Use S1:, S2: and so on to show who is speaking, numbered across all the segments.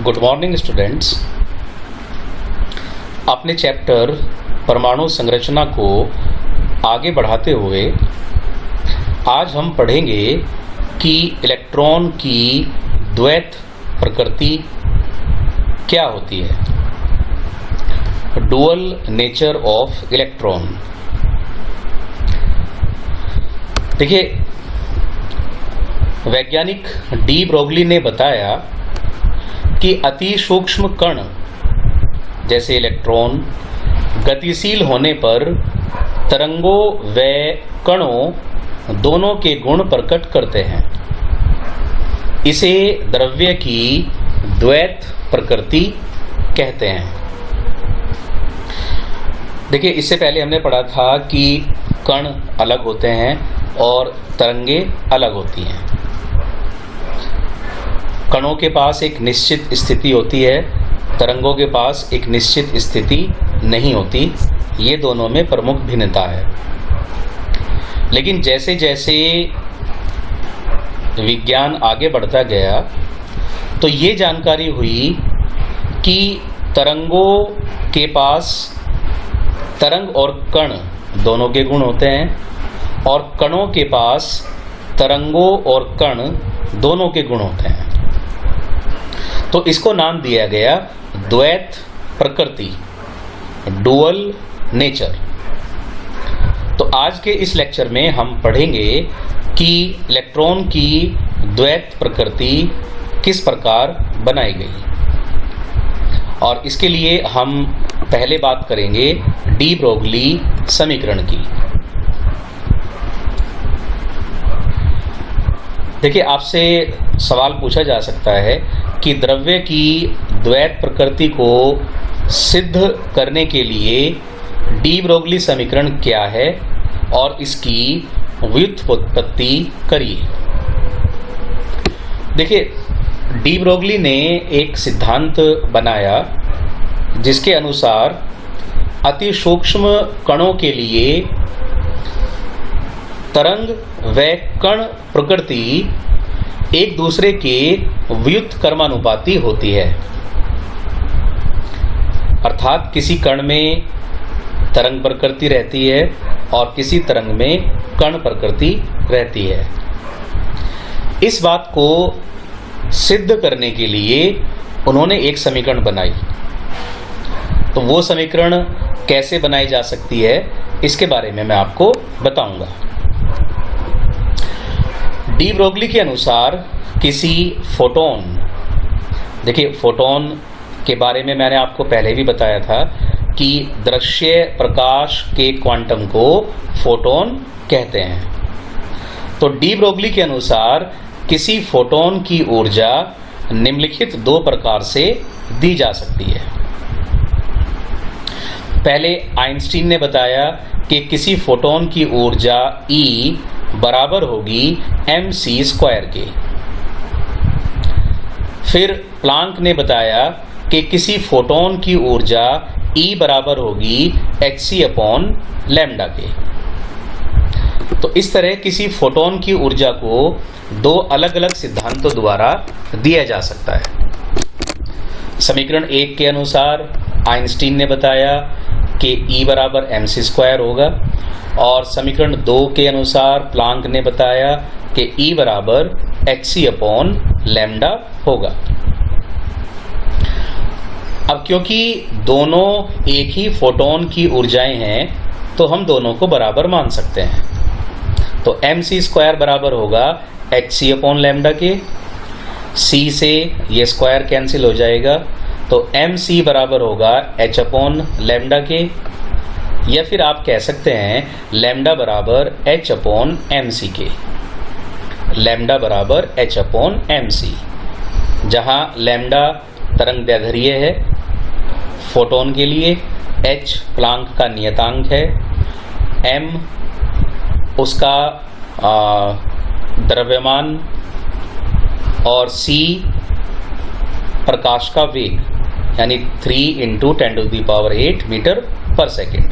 S1: Good morning students. अपने chapter परमाणु संरचना को आगे बढ़ाते हुए आज हम पढ़ेंगे कि इलेक्ट्रॉन की द्वैत प्रकृति क्या होती है, डुअल नेचर ऑफ इलेक्ट्रॉन। देखिए, वैज्ञानिक डी ब्रोगली ने बताया कि अति सूक्ष्म कण जैसे इलेक्ट्रॉन गतिशील होने पर तरंगों व कणों दोनों के गुण प्रकट करते हैं। इसे द्रव्य की द्वैत प्रकृति कहते हैं। देखिए, इससे पहले हमने पढ़ा था कि कण अलग होते हैं और तरंगे अलग होती हैं। कणों के पास एक निश्चित स्थिति होती है, तरंगों के पास एक निश्चित स्थिति नहीं होती। ये दोनों में प्रमुख भिन्नता है। लेकिन जैसे जैसे विज्ञान आगे बढ़ता गया तो ये जानकारी हुई कि तरंगों के पास तरंग और कण दोनों के गुण होते हैं और कणों के पास तरंगों और कण दोनों के गुण होते हैं। तो इसको नाम दिया गया द्वैत प्रकृति, डुअल नेचर। तो आज के इस लेक्चर में हम पढ़ेंगे कि इलेक्ट्रॉन की द्वैत प्रकृति किस प्रकार बनाई गई, और इसके लिए हम पहले बात करेंगे डी ब्रोगली समीकरण की। देखिए, आपसे सवाल पूछा जा सकता है कि द्रव्य की द्वैत प्रकृति को सिद्ध करने के लिए डी ब्रोगली समीकरण क्या है और इसकी व्युत्पत्ति करिए। देखिए, डी ब्रोगली ने एक सिद्धांत बनाया जिसके अनुसार अति सूक्ष्म कणों के लिए तरंग व कण प्रकृति एक दूसरे के व्युत्क्रमानुपाती होती है। अर्थात किसी कण में तरंग प्रकृति रहती है और किसी तरंग में कण प्रकृति रहती है। इस बात को सिद्ध करने के लिए उन्होंने एक समीकरण बनाई। तो वो समीकरण कैसे बनाई जा सकती है, इसके बारे में मैं आपको बताऊंगा। डी ब्रोगली के अनुसार किसी फोटोन, देखिए फोटोन के बारे में मैंने आपको पहले भी बताया था कि दृश्य प्रकाश के क्वांटम को फोटोन कहते हैं। तो डी ब्रोगली के अनुसार किसी फोटोन की ऊर्जा निम्नलिखित दो प्रकार से दी जा सकती है। पहले आइंस्टीन ने बताया कि किसी फोटोन की ऊर्जा E बराबर होगी mc² के। फिर प्लांक ने बताया कि किसी फोटोन की ऊर्जा E बराबर होगी hc/λ के। तो इस तरह किसी फोटोन की ऊर्जा को दो अलग अलग सिद्धांतों द्वारा दिया जा सकता है। समीकरण 1 के अनुसार आइंस्टीन ने बताया कि E बराबर mc² होगा, और समीकरण 2 के अनुसार प्लांक ने बताया कि E बराबर hc/λ होगा। अब क्योंकि दोनों एक ही फोटोन की ऊर्जाएं हैं तो हम दोनों को बराबर मान सकते हैं। तो mc² बराबर होगा hc/λ के। c से ये स्क्वायर कैंसिल हो जाएगा, तो mc बराबर होगा h/λ के, या फिर आप कह सकते हैं लैम्डा बराबर h/mc के। लैम्डा बराबर h/mc, जहां लैम्डा तरंग दैर्ध्य है फोटोन के लिए, h प्लांक का नियतांक है, m उसका द्रव्यमान और c प्रकाश का वेग, यानी 3 × 10⁸ मीटर पर सेकेंड।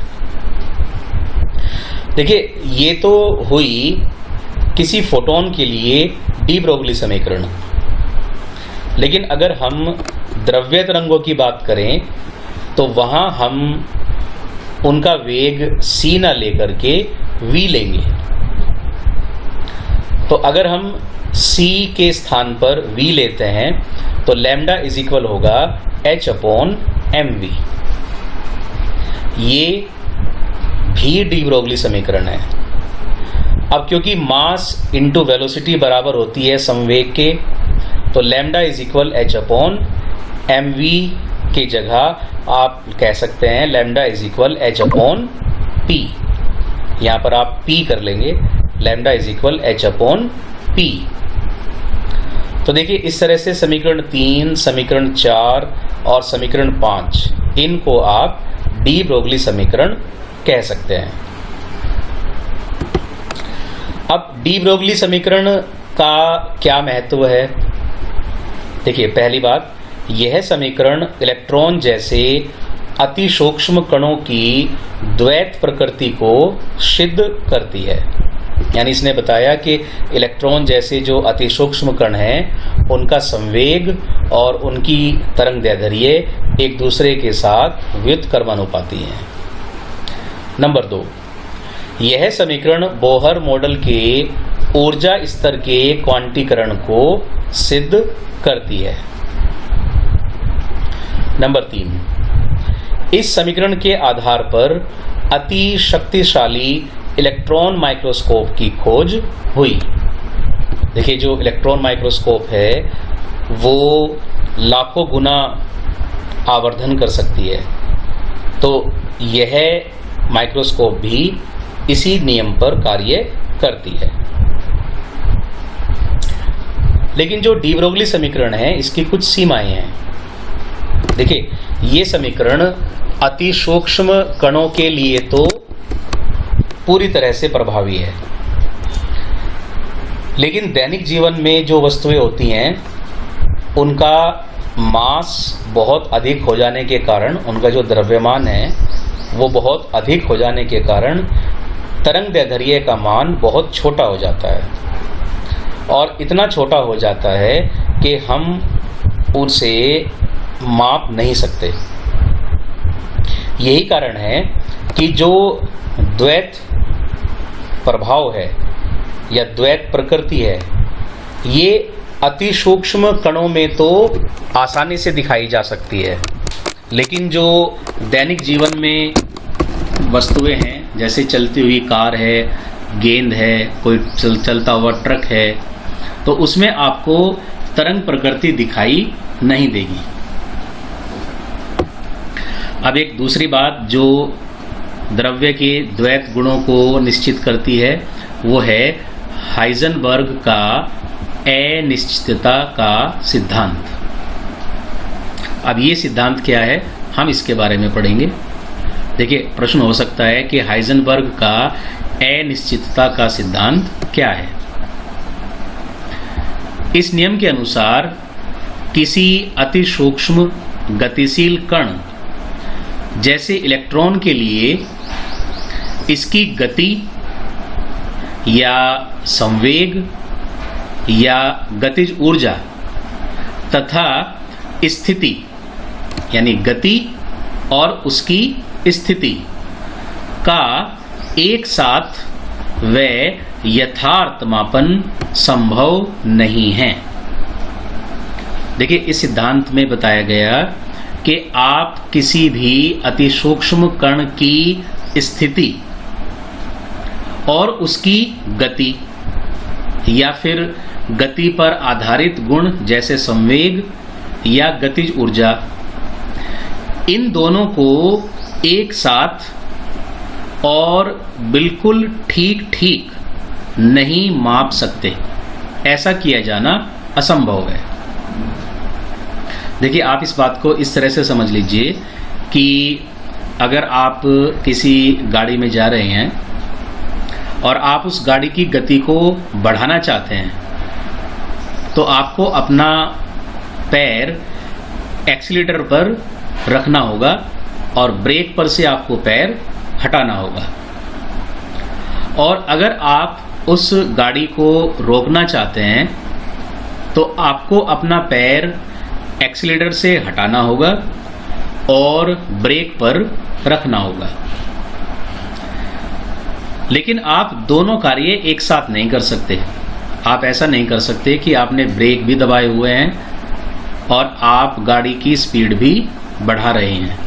S1: देखिए, ये तो हुई किसी फोटोन के लिए डी ब्रोगली समीकरण। लेकिन अगर हम द्रव्य तरंगों की बात करें तो वहां हम उनका वेग c ना लेकर के v लेंगे। तो अगर हम c के स्थान पर v लेते हैं तो लैम्डा इज इक्वल होगा h अपॉन mv। ये भी डी ब्रोगली समीकरण है। अब क्योंकि मास इंटू वेलोसिटी बराबर होती है संवेग के, तो lambda is equal h upon mv की जगह आप कह सकते हैं lambda is equal h upon p। यहाँ पर आप p कर लेंगे, lambda is equal h upon p। तो देखिए इस तरह से समीकरण 3, समीकरण 4 और समीकरण 5 इनको आप डी ब्रोगली समीकरण कह सकते हैं। अब डी ब्रोगली समीकरण का क्या महत्व है? देखिए पहली बात, यह समीकरण इलेक्ट्रॉन जैसे अति सूक्ष्म कणों की द्वैत प्रकृति को सिद्ध करती है। यानी इसने बताया कि इलेक्ट्रॉन जैसे जो अति सूक्ष्म कण हैं उनका संवेग और उनकी तरंगदैर्ध्य एक दूसरे के साथ व्युत्क्रमानुपाती हैं। नंबर 2, यह समीकरण बोहर मॉडल के ऊर्जा स्तर के क्वांटीकरण को सिद्ध करती है। नंबर 3, इस समीकरण के आधार पर अति शक्तिशाली इलेक्ट्रॉन माइक्रोस्कोप की खोज हुई। देखिए जो इलेक्ट्रॉन माइक्रोस्कोप है वो लाखों गुना आवर्धन कर सकती है, तो यह माइक्रोस्कोप भी इसी नियम पर कार्य करती है। लेकिन जो डी ब्रोगली समीकरण है इसकी कुछ सीमाएं हैं। देखिए ये समीकरण अति सूक्ष्म कणों के लिए तो पूरी तरह से प्रभावी है, लेकिन दैनिक जीवन में जो वस्तुएं होती हैं उनका मास बहुत अधिक हो जाने के कारण, उनका जो द्रव्यमान है वो बहुत अधिक हो जाने के कारण तरंगदैर्ध्य का मान बहुत छोटा हो जाता है और इतना छोटा हो जाता है कि हम उसे माप नहीं सकते। यही कारण है कि जो द्वैत प्रभाव है या द्वैत प्रकृति है ये अति सूक्ष्म कणों में तो आसानी से दिखाई जा सकती है, लेकिन जो दैनिक जीवन में वस्तुएं हैं जैसे चलती हुई कार है, गेंद है, कोई चलता हुआ ट्रक है, तो उसमें आपको तरंग प्रकृति दिखाई नहीं देगी। अब एक दूसरी बात जो द्रव्य के द्वैत गुणों को निश्चित करती है वो है हाइजेनबर्ग का अनिश्चितता का सिद्धांत। अब ये सिद्धांत क्या है हम इसके बारे में पढ़ेंगे। देखिए प्रश्न हो सकता है कि हाइजेनबर्ग का अनिश्चितता का सिद्धांत क्या है। इस नियम के अनुसार किसी अति सूक्ष्म गतिशील कण जैसे इलेक्ट्रॉन के लिए इसकी गति या संवेग या गतिज ऊर्जा तथा स्थिति यानी गति और उसकी स्थिति का एक साथ व यथार्थ मापन संभव नहीं है। देखिए इस सिद्धांत में बताया गया कि आप किसी भी अति सूक्ष्म कण की स्थिति और उसकी गति या फिर गति पर आधारित गुण जैसे संवेग या गतिज ऊर्जा, इन दोनों को एक साथ और बिल्कुल ठीक ठीक नहीं माप सकते। ऐसा किया जाना असंभव है। देखिए आप इस बात को इस तरह से समझ लीजिए कि अगर आप किसी गाड़ी में जा रहे हैं और आप उस गाड़ी की गति को बढ़ाना चाहते हैं तो आपको अपना पैर एक्सीलेटर पर रखना होगा और ब्रेक पर से आपको पैर हटाना होगा। और अगर आप उस गाड़ी को रोकना चाहते हैं तो आपको अपना पैर एक्सीलरेटर से हटाना होगा और ब्रेक पर रखना होगा। लेकिन आप दोनों कार्य एक साथ नहीं कर सकते। आप ऐसा नहीं कर सकते कि आपने ब्रेक भी दबाए हुए हैं और आप गाड़ी की स्पीड भी बढ़ा रहे हैं,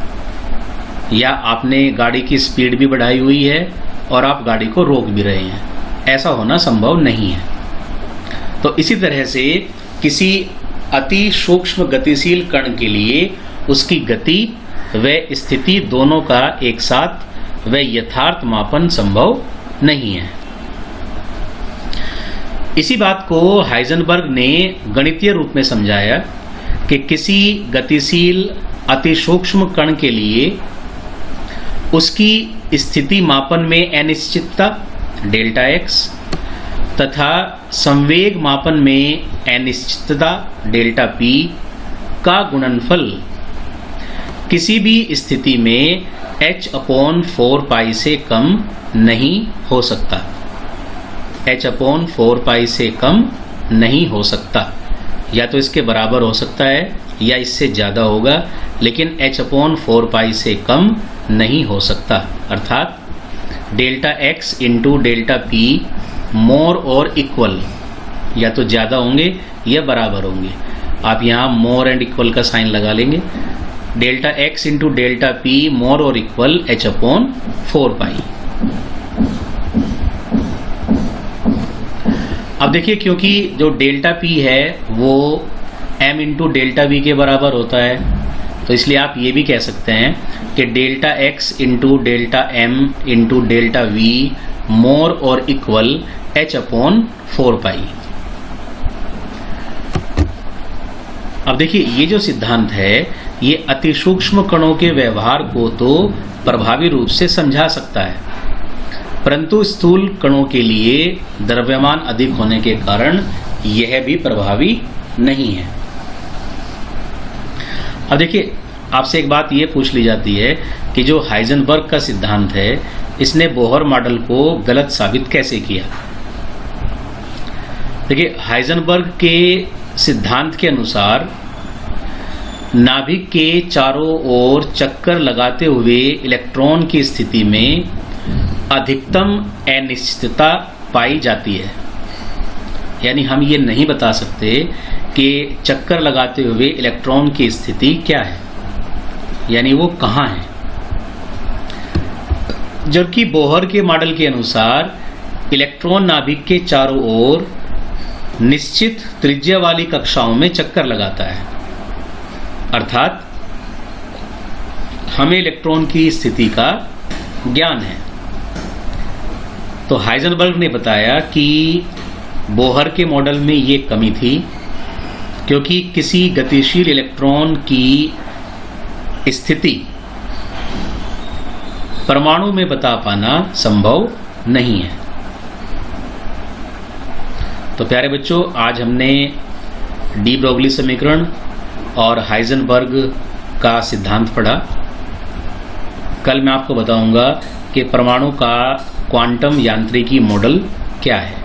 S1: या आपने गाड़ी की स्पीड भी बढ़ाई हुई है और आप गाड़ी को रोक भी रहे हैं। ऐसा होना संभव नहीं है। तो इसी तरह से किसी अति सूक्ष्म गतिशील कण के लिए उसकी गति व स्थिति दोनों का एक साथ व यथार्थ मापन संभव नहीं है। इसी बात को हाइजेनबर्ग ने गणितीय रूप में समझाया कि किसी गतिशील अति सूक्ष्म कण के लिए उसकी स्थिति मापन में अनिश्चितता डेल्टा एक्स तथा संवेग मापन में अनिश्चितता डेल्टा पी का गुणनफल किसी भी स्थिति में h/4π से कम नहीं हो सकता। h/4π से कम नहीं हो सकता, या तो इसके बराबर हो सकता है या इससे ज़्यादा होगा, लेकिन h/4π से कम नहीं हो सकता। अर्थात delta X into delta P मोर और इक्वल, या तो ज़्यादा होंगे या बराबर होंगे। आप यहाँ मोर एंड इक्वल का साइन लगा लेंगे। Delta X into delta P मोर और इक्वल h/4π। अब देखिए, क्योंकि जो डेल्टा पी है वो m इंटू डेल्टा वी के बराबर होता है, तो इसलिए आप ये भी कह सकते हैं कि delta X into delta M into delta V more और इक्वल h/4π। अब देखिए, ये जो सिद्धांत है ये अति सूक्ष्म कणों के व्यवहार को तो प्रभावी रूप से समझा सकता है, परंतु स्थूल कणों के लिए द्रव्यमान अधिक होने के कारण यह भी प्रभावी नहीं है। अब देखिए, आपसे एक बात ये पूछ ली जाती है कि जो हाइजेनबर्ग का सिद्धांत है इसने बोहर मॉडल को गलत साबित कैसे किया। देखिए, हाइजेनबर्ग के सिद्धांत के अनुसार नाभिक के चारों ओर चक्कर लगाते हुए इलेक्ट्रॉन की स्थिति में अधिकतम अनिश्चितता पाई जाती है। यानी हम ये नहीं बता सकते कि चक्कर लगाते हुए इलेक्ट्रॉन की स्थिति क्या है, यानी वो कहाँ है। जबकि बोहर के मॉडल के अनुसार इलेक्ट्रॉन नाभिक के चारों ओर निश्चित त्रिज्या वाली कक्षाओं में चक्कर लगाता है। अर्थात हमें इलेक्ट्रॉन की स्थिति का ज्ञान है। तो हाइजेनबर्ग ने बताया कि बोहर के मॉडल में ये कमी थी, क्योंकि किसी गतिशील इलेक्ट्रॉन की स्थिति परमाणु में बता पाना संभव नहीं है। तो प्यारे बच्चों, आज हमने डी ब्रोगली समीकरण और हाइजेनबर्ग का सिद्धांत पढ़ा। कल मैं आपको बताऊंगा कि परमाणु का क्वांटम यांत्रिकी मॉडल क्या है।